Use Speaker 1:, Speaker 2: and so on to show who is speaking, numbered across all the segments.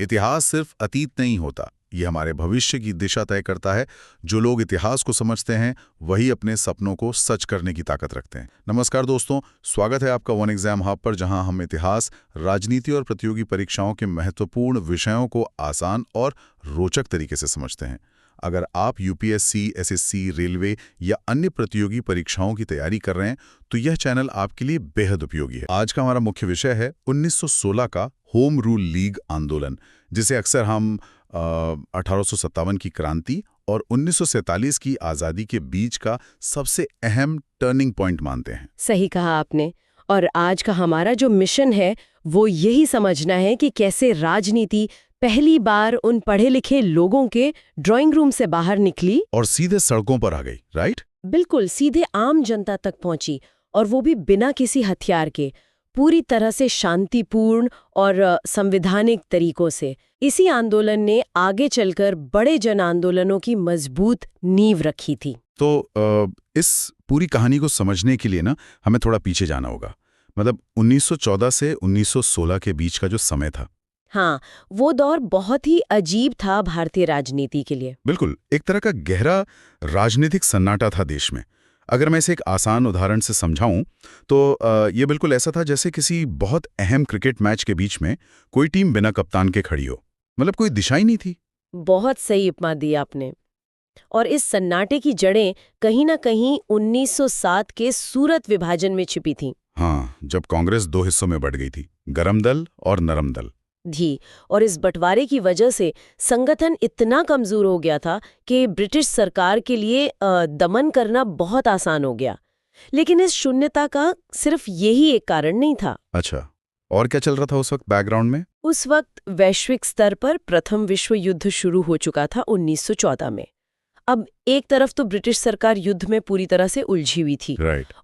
Speaker 1: इतिहास सिर्फ अतीत नहीं होता, ये हमारे भविष्य की दिशा तय करता है। जो लोग इतिहास को समझते हैं वही अपने सपनों को सच करने की ताकत रखते हैं। नमस्कार दोस्तों, स्वागत है आपका वन एग्जाम हब पर, जहां हम इतिहास, राजनीति और प्रतियोगी परीक्षाओं के महत्वपूर्ण विषयों को आसान और रोचक तरीके से समझते हैं। अगर आप यूपीएससी, एसएससी, रेलवे या अन्य प्रतियोगी परीक्षाओं की तैयारी कर रहे हैं तो यह चैनल आपके लिए बेहद उपयोगी है। आज का हमारा मुख्य विषय है 1916 का होम रूल लीग आंदोलन, जिसे अक्सर हम 1857 की क्रांति और 1947 की आज़ादी के बीच का सबसे अहम टर्निंग पॉइंट मानते हैं।
Speaker 2: सही कहा आपने। और आज का हमारा जो मिशन है वो यही समझना है कि कैसे राजनीति पहली बार उन पढ़े लिखे लोगों के ड्राइंग रूम से बाहर निकली और
Speaker 1: सीधे सड़कों पर आ गई। राइट,
Speaker 2: बिल्कुल सीधे आम जनता तक पहुंची, और वो भी बिना किसी हथियार के, पूरी तरह से शांतिपूर्ण और संवैधानिक तरीकों से। इसी आंदोलन ने आगे चलकर बड़े जन आंदोलनों की मजबूत नींव रखी थी।
Speaker 1: तो इस पूरी कहानी को समझने के लिए ना हमें थोड़ा पीछे जाना होगा। मतलब 1914 से 1916 के बीच का जो समय था,
Speaker 2: हाँ, वो दौर बहुत ही अजीब था भारतीय राजनीति के लिए।
Speaker 1: बिल्कुल एक तरह का गहरा राजनीतिक सन्नाटा था देश में। अगर मैं इसे एक आसान उदाहरण से समझाऊं तो ये बिल्कुल ऐसा था जैसे किसी बहुत अहम क्रिकेट मैच के बीच में कोई टीम बिना कप्तान के खड़ी हो। मतलब कोई दिशा ही नहीं थी।
Speaker 2: बहुत सही उपमा दी आपने। और इस सन्नाटे की जड़ें कहीं ना कहीं 1907 के सूरत विभाजन में छिपी थीं।
Speaker 1: हाँ, जब कांग्रेस दो हिस्सों में बढ़ गई थी, गरम दल और नरम दल।
Speaker 2: जी, और इस बंटवारे की वजह से संगठन इतना कमजोर हो गया था कि ब्रिटिश सरकार के लिए दमन करना बहुत आसान हो गया। लेकिन इस शून्यता का सिर्फ यही एक कारण नहीं था।
Speaker 1: अच्छा, और क्या चल रहा था उस वक्त बैकग्राउंड में?
Speaker 2: उस वक्त वैश्विक स्तर पर प्रथम विश्व युद्ध शुरू हो चुका था 1914 में। अब एक तरफ तो ब्रिटिश सरकार युद्ध में पूरी तरह से उलझी हुई थी,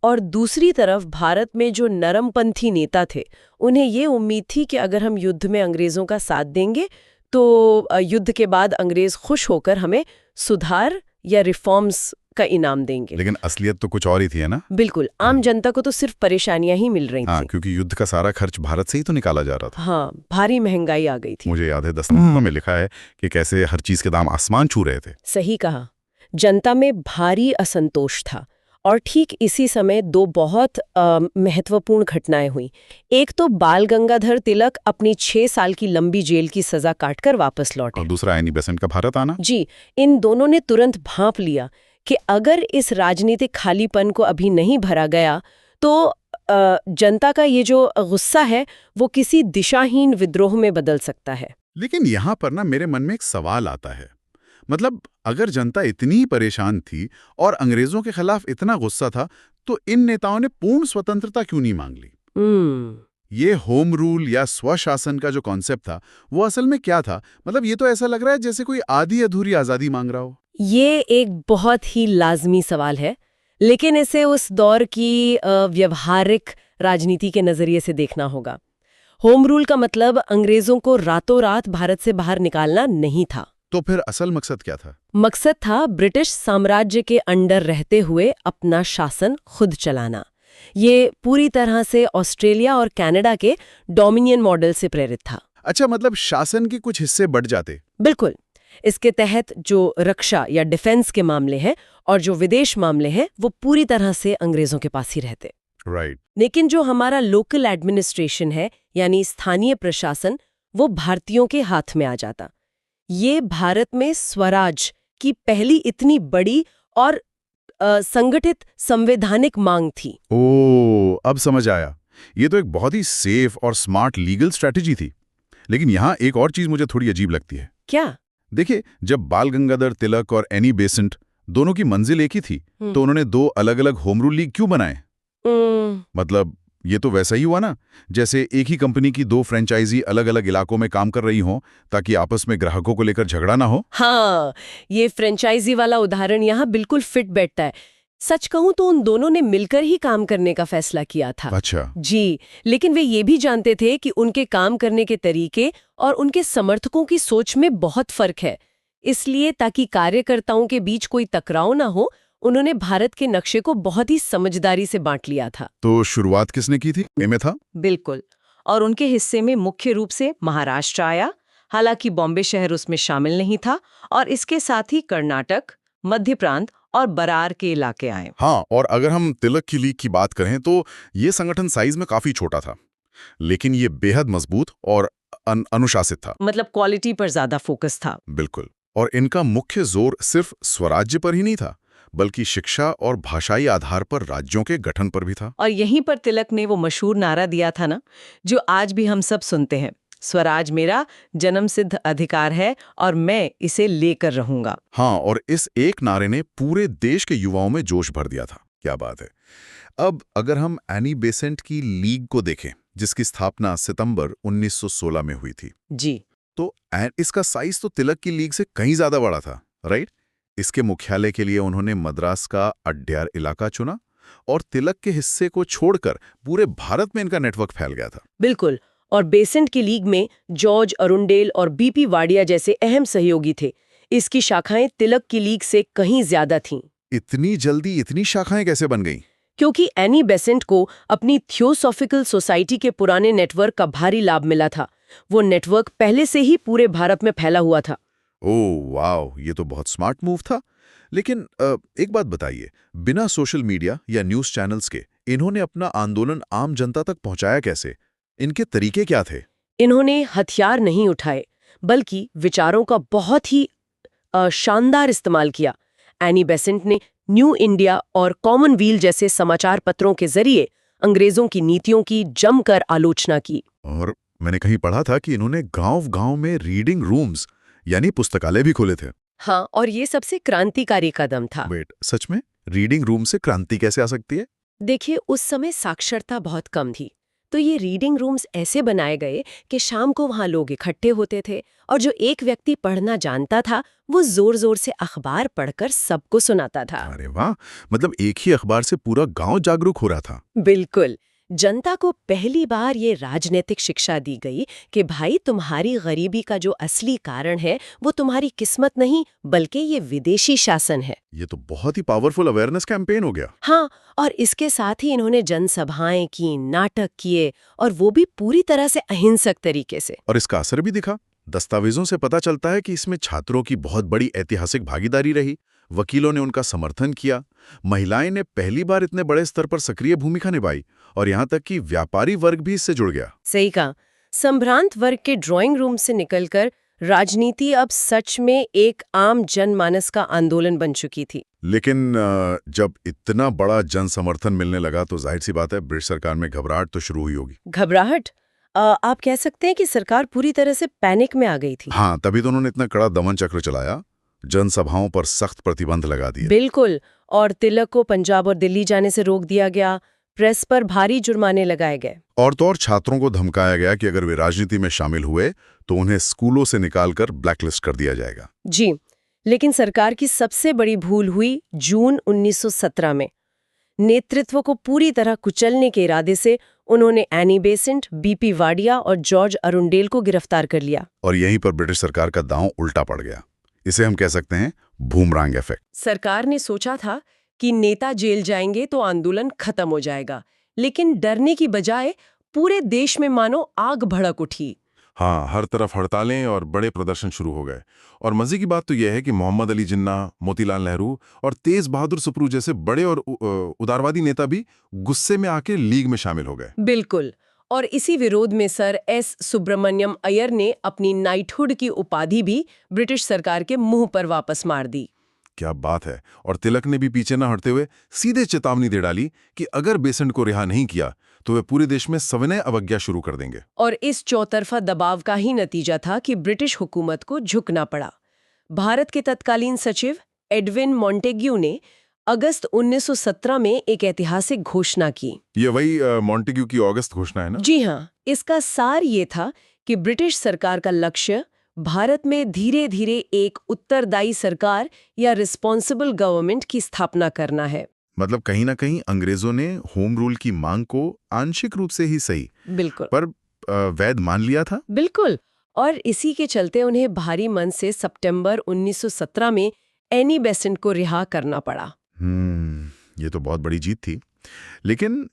Speaker 2: और दूसरी तरफ भारत में जो नरमपंथी नेता थे, उन्हें ये उम्मीद थी कि अगर हम युद्ध में अंग्रेजों का साथ देंगे तो युद्ध के बाद अंग्रेज खुश होकर हमें सुधार या रिफॉर्म्स का इनाम देंगे।
Speaker 1: लेकिन असलियत तो कुछ और ही थी, है ना?
Speaker 2: बिल्कुल, आम जनता को तो सिर्फ परेशानियां ही मिल रही थी।
Speaker 1: क्योंकि युद्ध का सारा खर्च भारत से ही तो निकाला जा रहा था।
Speaker 2: हाँ, भारी महंगाई आ गई थी।
Speaker 1: मुझे याद है दस्तूर में लिखा है कि कैसे हर चीज के दाम आसमान छू रहे थे।
Speaker 2: सही कहा। जनता में भारी असंतोष था, और ठीक इसी समय दो बहुत महत्वपूर्ण घटनाएं हुई। एक तो बाल गंगाधर तिलक अपनी 6 साल की लंबी जेल की सजा काटकर वापस लौटे,
Speaker 1: और दूसरा एनी बेसेंट का भारत आना।
Speaker 2: जी, इन दोनों ने तुरंत भांप लिया कि अगर इस राजनीतिक खालीपन को अभी नहीं भरा गया तो जनता का ये जो गुस्सा है वो किसी दिशाहीन विद्रोह में बदल सकता है।
Speaker 1: लेकिन यहाँ पर ना मेरे मन में एक सवाल आता है। मतलब अगर जनता इतनी परेशान थी और अंग्रेजों के खिलाफ इतना गुस्सा था, तो इन नेताओं ने पूर्ण स्वतंत्रता क्यों नहीं मांग ली? ये होम रूल या स्वशासन का जो कॉन्सेप्ट था वो असल में क्या था? मतलब ये तो ऐसा लग रहा है जैसे कोई आधी अधूरी आजादी मांग रहा हो।
Speaker 2: ये एक बहुत ही लाजमी सवाल है, लेकिन इसे उस दौर की व्यवहारिक राजनीति के नजरिए से देखना होगा। होम रूल का मतलब अंग्रेजों को रातों रात भारत से बाहर निकालना नहीं था।
Speaker 1: तो फिर असल मकसद क्या था?
Speaker 2: मकसद था ब्रिटिश साम्राज्य के अंडर रहते हुए अपना शासन खुद चलाना। ये पूरी तरह से ऑस्ट्रेलिया और कनाडा के डोमिनियन मॉडल से प्रेरित था।
Speaker 1: अच्छा, मतलब शासन के कुछ हिस्से बढ़ जाते?
Speaker 2: बिल्कुल। इसके तहत जो रक्षा या डिफेंस के मामले हैं और जो विदेश मामले हैं वो पूरी तरह से अंग्रेजों के पास ही रहते।
Speaker 1: राइट।
Speaker 2: लेकिन जो हमारा लोकल एडमिनिस्ट्रेशन है, यानी स्थानीय प्रशासन, वो भारतीयों के हाथ में आ जाता। ये भारत में स्वराज की पहली इतनी बड़ी और संगठित संवैधानिक मांग थी।
Speaker 1: अब समझ आया। ये तो एक बहुत ही सेफ और स्मार्ट लीगल स्ट्रैटेजी थी। लेकिन यहाँ एक और चीज मुझे थोड़ी अजीब लगती है।
Speaker 2: क्या?
Speaker 1: देखिए, जब बाल गंगाधर तिलक और एनी बेसेंट दोनों की मंजिल एक ही थी, तो उन्होंने दो अलग अलग होम रूल लीग क्यों बनाए? मतलब ये तो वैसा ही हुआ ना, जैसे एक ही कंपनी की दो फ्रेंचाइजी अलग अलग इलाकों में काम कर रही हों ताकि आपस में ग्राहकों को लेकर झगड़ा ना हो।
Speaker 2: हाँ, ये फ्रेंचाइजी वाला उदाहरण यहाँ बिल्कुल फिट बैठता है। सच कहूं तो उन दोनों ने मिलकर ही काम करने का फैसला किया था।
Speaker 1: अच्छा।
Speaker 2: जी, लेकिन वे ये भी जानते थे कि उनके काम करने के तरीके और उनके समर्थकों की सोच में बहुत फर्क है। इसलिए ताकि कार्यकर्ताओं के बीच कोई टकराव ना हो, उन्होंने भारत के नक्शे को बहुत ही समझदारी से बांट लिया था।
Speaker 1: तो शुरुआत किसने की थी? में था?
Speaker 2: बिल्कुल। और उनके हिस्से में मुख्य रूप से महाराष्ट्र आया, हालांकि बॉम्बे शहर उसमें शामिल नहीं था और इसके साथ ही कर्नाटक, मध्य प्रांत और बरार के इलाके आए।
Speaker 1: हाँ, और अगर हम तिलक की लीग की बात करें तो ये संगठन साइज में काफी छोटा था, लेकिन ये बेहद मजबूत और अनुशासित था।
Speaker 2: मतलब क्वालिटी पर ज्यादा फोकस था।
Speaker 1: बिल्कुल। और इनका मुख्य जोर सिर्फ स्वराज्य पर ही नहीं था, बल्कि शिक्षा और भाषाई आधार पर राज्यों के गठन पर भी था।
Speaker 2: और यहीं पर तिलक ने वो मशहूर नारा दिया था ना, जो आज भी हम सब सुनते हैं, स्वराज मेरा जन्मसिद्ध अधिकार है और मैं इसे लेकर रहूंगा।
Speaker 1: हाँ, और इस एक नारे ने पूरे देश के युवाओं में जोश भर दिया था। क्या बात है। अब अगर हम एनी बेसेंट की लीग को देखें, जिसकी स्थापना सितंबर 1916 में हुई थी,
Speaker 2: जी,
Speaker 1: तो इसका साइज तो तिलक की लीग से कहीं ज्यादा बड़ा था, राइट? इसके मुख्यालय के लिए उन्होंने मद्रास का अड्यार इलाका चुना और तिलक के हिस्से को छोड़कर पूरे भारत में इनका नेटवर्क फैल गया था।
Speaker 2: बिल्कुल। और बेसेंट की लीग में जॉर्ज अरुंडेल और बीपी वाडिया जैसे अहम सहयोगी थे। इसकी शाखाएं तिलक की लीग से कहीं ज्यादा थीं।
Speaker 1: इतनी जल्दी इतनी शाखाएं कैसे बन गईं?
Speaker 2: क्योंकि एनी बेसेंट को अपनी थियोसॉफिकल सोसाइटी के पुराने नेटवर्क का भारी लाभ मिला था। वो नेटवर्क पहले से ही पूरे भारत में फैला हुआ था।
Speaker 1: ओह वाह, ये तो बहुत स्मार्ट मूव था। लेकिन एक बात बताइए, बिना सोशल मीडिया या न्यूज़ चैनल्स के इन्होंने अपना आंदोलन आम जनता तक पहुंचाया कैसे? इनके तरीके क्या थे?
Speaker 2: इन्होंने हथियार नहीं उठाए, बल्कि विचारों का बहुत ही शानदार इस्तेमाल किया। एनी बेसेंट ने न्यू इंडिया और कॉमनवील जैसे समाचार पत्रों के जरिए अंग्रेजों की नीतियों की जमकर आलोचना की।
Speaker 1: और मैंने कहीं पढ़ा था कि इन्होंने गांव-गांव में रीडिंग रूम्स यानी पुस्तकालय भी खोले थे।
Speaker 2: हाँ, और ये सबसे क्रांतिकारी कदम था।
Speaker 1: वेट, सच में? रीडिंग रूम से क्रांति कैसे आ सकती है?
Speaker 2: देखिए, उस समय साक्षरता बहुत कम थी, तो ये रीडिंग रूम्स ऐसे बनाए गए कि शाम को वहाँ लोग इकट्ठे होते थे और जो एक व्यक्ति पढ़ना जानता था वो जोर जोर से अखबार पढ़कर सबको सुनाता था।
Speaker 1: अरे वाह, मतलब एक ही अखबार से पूरा गांव जागरूक हो रहा था।
Speaker 2: बिल्कुल। जनता को पहली बार ये राजनीतिक शिक्षा दी गई कि भाई, तुम्हारी गरीबी का जो असली कारण है वो तुम्हारी किस्मत नहीं, बल्कि ये विदेशी शासन है।
Speaker 1: ये तो बहुत ही पावरफुल अवेयरनेस कैंपेन हो गया।
Speaker 2: हाँ, और इसके साथ ही इन्होंने जनसभाएं की, नाटक किए, और वो भी पूरी तरह से अहिंसक तरीके से।
Speaker 1: और इसका असर भी दिखा। दस्तावेजों से पता चलता है कि इसमें छात्रों की बहुत बड़ी ऐतिहासिक भागीदारी रही। वकीलों ने उनका समर्थन किया, महिलाएं ने पहली बार इतने बड़े स्तर पर सक्रिय भूमिका निभाई, और यहाँ तक कि व्यापारी वर्ग भी इससे जुड़ गया।
Speaker 2: सही कहा। संभ्रांत वर्ग के ड्राइंग रूम से निकलकर राजनीति अब सच में एक आम जनमानस का आंदोलन बन चुकी थी।
Speaker 1: लेकिन जब इतना बड़ा जन समर्थन मिलने लगा तो जाहिर सी बात है ब्रिटिश सरकार में घबराहट तो शुरू हुई होगी।
Speaker 2: घबराहट? आप कह सकते हैं कि सरकार पूरी तरह से पैनिक में आ गई थी।
Speaker 1: हाँ, तभी तो उन्होंने इतना कड़ा दमन चक्र चलाया, जनसभाओं पर सख्त प्रतिबंध लगा दिए।
Speaker 2: बिल्कुल। और तिलक को पंजाब और दिल्ली जाने से रोक दिया गया, प्रेस पर भारी जुर्माने लगाए गए।
Speaker 1: और तो और छात्रों को धमकाया गया कि अगर वे राजनीति में शामिल हुए तो उन्हें स्कूलों से निकालकर ब्लैकलिस्ट कर दिया जाएगा।
Speaker 2: जी, लेकिन सरकार की सबसे बड़ी भूल हुई जून 1917 में। नेतृत्व को पूरी तरह कुचलने के इरादे से उन्होंने एनी बेसेंट, बीपी वाडिया और जॉर्ज अरुंडेल को गिरफ्तार कर लिया।
Speaker 1: और यहीं पर ब्रिटिश सरकार का दांव उल्टा पड़ गया। इसे हम कह सकते हैं बूमरांग इफेक्ट।
Speaker 2: सरकार ने सोचा था कि नेता जेल जाएंगे तो आंदोलन खत्म हो जाएगा, लेकिन डरने की बजाय पूरे देश में मानो आग भड़क उठी।
Speaker 3: हाँ, हर तरफ हड़तालें और बड़े प्रदर्शन शुरू हो गए। और मजे की बात तो यह है कि मोहम्मद अली जिन्ना, मोतीलाल नेहरू और तेज बहादुर सुप्रू जैसे बड़े और उदारवादी नेता भी गुस्से में आके लीग में शामिल हो गए।
Speaker 2: बिल्कुल। और इसी विरोध में सर एस सुब्रमण्यम अय्यर ने अपनी नाइटहुड की उपाधि भी ब्रिटिश सरकार के मुंह पर वापस मार दी।
Speaker 3: क्या बात है। और तिलक ने भी पीछे न हटते हुए सीधे चेतावनी दे डाली कि अगर बेसेंट को रिहा नहीं किया तो वे पूरे देश में सविनय अवज्ञा शुरू कर देंगे।
Speaker 2: और इस चौतरफा दबाव का ही नतीजा था कि ब्रिटिश हुकूमत को झुकना पड़ा। भारत के तत्कालीन सचिव एडविन मॉन्टेग्यू ने अगस्त 1917 में एक ऐतिहासिक घोषणा की।
Speaker 3: ये वही मॉन्टेग्यू की अगस्त घोषणा है ना?
Speaker 2: जी हाँ। इसका सार ये था कि ब्रिटिश सरकार का लक्ष्य भारत में धीरे धीरे एक उत्तरदायी सरकार या रिस्पॉन्सिबल गवर्नमेंट की स्थापना करना है।
Speaker 1: मतलब कहीं ना कहीं अंग्रेजों ने होम रूल की मांग को आंशिक रूप से ही सही,
Speaker 2: बिल्कुल,
Speaker 1: पर वैध मान लिया था।
Speaker 2: बिल्कुल। और इसी के चलते उन्हें भारी मन से सितंबर 1917 में एनी बेसेंट को रिहा करना पड़ा।
Speaker 1: ये तो बहुत बड़ी जीत थी। लेकिन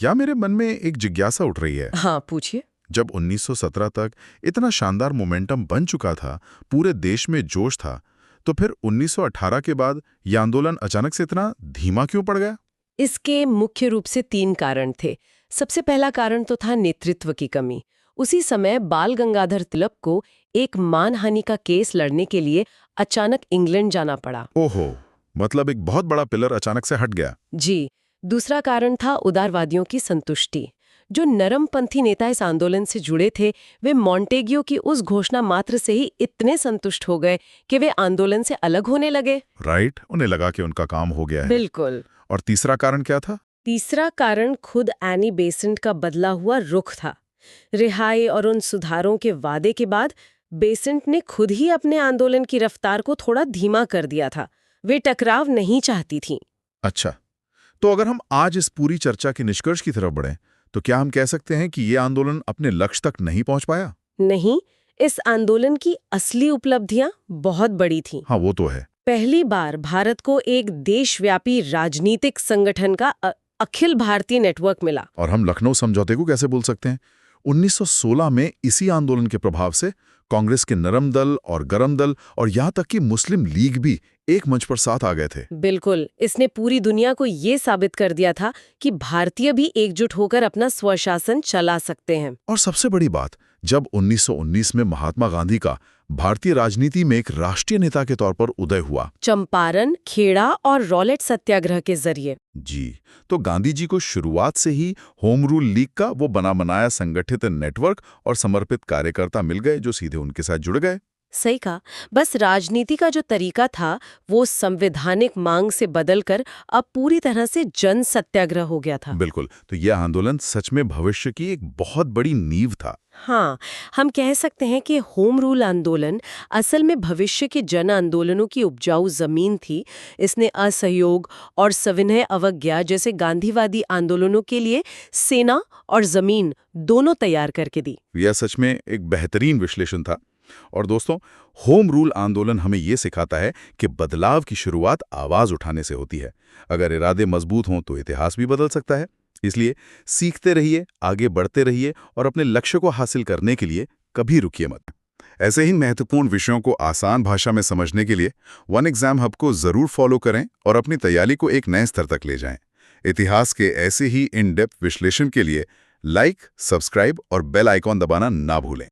Speaker 1: या मेरे मन में एक जिज्ञासा उठ रही है।
Speaker 2: हाँ, पूछिए।
Speaker 1: जब 1917 तक इतना शानदार मोमेंटम बन चुका था, पूरे देश में जोश था, तो फिर 1918 के बाद यह आंदोलन अचानक से इतना धीमा क्यों पड़ गया?
Speaker 2: इसके मुख्य रूप से 3 कारण थे। सबसे पहला कारण तो था नेतृत्व की कमी। उसी समय बाल गंगाधर तिलक को एक मानहानि का केस लड़ने के लिए अचानक इंग्लैंड जाना पड़ा।
Speaker 1: ओहो, मतलब एक बहुत बड़ा पिलर अचानक से हट गया।
Speaker 2: जी। दूसरा कारण था उदारवादियों की संतुष्टि। जो नरमपंथी नेता इस आंदोलन से जुड़े थे, वे मॉन्टेग्यू की उस घोषणा मात्र से ही इतने संतुष्ट हो गए कि वे आंदोलन से अलग होने लगे।
Speaker 1: राइट, उन्हें लगा कि उनका काम हो गया है।
Speaker 2: बिल्कुल।
Speaker 1: और तीसरा कारण क्या था?
Speaker 2: तीसरा कारण खुद एनी बेसेंट का बदला हुआ रुख था। रिहाई और उन सुधारों के वादे के बाद बेसेंट ने खुद ही अपने आंदोलन की रफ्तार को थोड़ा धीमा कर दिया था। वे टकराव नहीं चाहती थीं।
Speaker 1: अच्छा, तो अगर हम आज इस पूरी चर्चा के निष्कर्ष की तरफ बढ़ें, तो क्या हम कह सकते हैं कि ये आंदोलन अपने लक्ष्य तक नहीं पहुंच पाया?
Speaker 2: नहीं, इस आंदोलन की असली उपलब्धियां बहुत बड़ी थीं।
Speaker 1: हाँ, वो तो है।
Speaker 2: पहली बार भारत को एक देशव्यापी राजनीतिक संगठन का अखिल भारतीय नेटवर्क मिला।
Speaker 1: और हम लखनऊ समझौते को कैसे भूल सकते हैं? 1916 में इसी आंदोलन के प्रभाव से कांग्रेस के नरम दल और गरम दल और यहाँ तक कि मुस्लिम लीग भी एक मंच पर साथ आ गए थे।
Speaker 2: बिल्कुल, इसने पूरी दुनिया को ये साबित कर दिया था कि भारतीय भी एकजुट होकर अपना स्वशासन चला सकते हैं।
Speaker 1: और सबसे बड़ी बात, जब 1919 में महात्मा गांधी का भारतीय राजनीति में एक राष्ट्रीय नेता के तौर पर उदय हुआ,
Speaker 2: चंपारण, खेड़ा और रॉलेट सत्याग्रह के जरिए।
Speaker 1: जी, तो गांधी जी को शुरुआत से ही होम रूल लीग का वो बना बनाया संगठित नेटवर्क और समर्पित कार्यकर्ता मिल गए जो सीधे उनके साथ जुड़ गए।
Speaker 2: सही कहा। बस राजनीति का जो तरीका था वो संवैधानिक मांग से बदलकर अब पूरी तरह से जन सत्याग्रह हो गया था।
Speaker 1: बिल्कुल, तो यह आंदोलन सच में भविष्य की एक बहुत बड़ी नींव था।
Speaker 2: हाँ, हम कह सकते हैं कि होम रूल आंदोलन असल में भविष्य के जन आंदोलनों की उपजाऊ जमीन थी। इसने असहयोग और सविनय अवज्ञा जैसे गांधीवादी आंदोलनों के लिए सेना और जमीन दोनों तैयार करके दी।
Speaker 1: यह सच में एक बेहतरीन विश्लेषण था। और दोस्तों, होम रूल आंदोलन हमें ये सिखाता है कि बदलाव की शुरुआत आवाज उठाने से होती है। अगर इरादे मजबूत हों तो इतिहास भी बदल सकता है। इसलिए सीखते रहिए, आगे बढ़ते रहिए और अपने लक्ष्य को हासिल करने के लिए कभी रुकिए मत। ऐसे ही महत्वपूर्ण विषयों को आसान भाषा में समझने के लिए वन एग्जाम हब को जरूर फॉलो करें और अपनी तैयारी को एक नए स्तर तक ले जाएं। इतिहास के ऐसे ही इन डेप्थ विश्लेषण के लिए लाइक, सब्सक्राइब और बेल आइकॉन दबाना ना भूलें।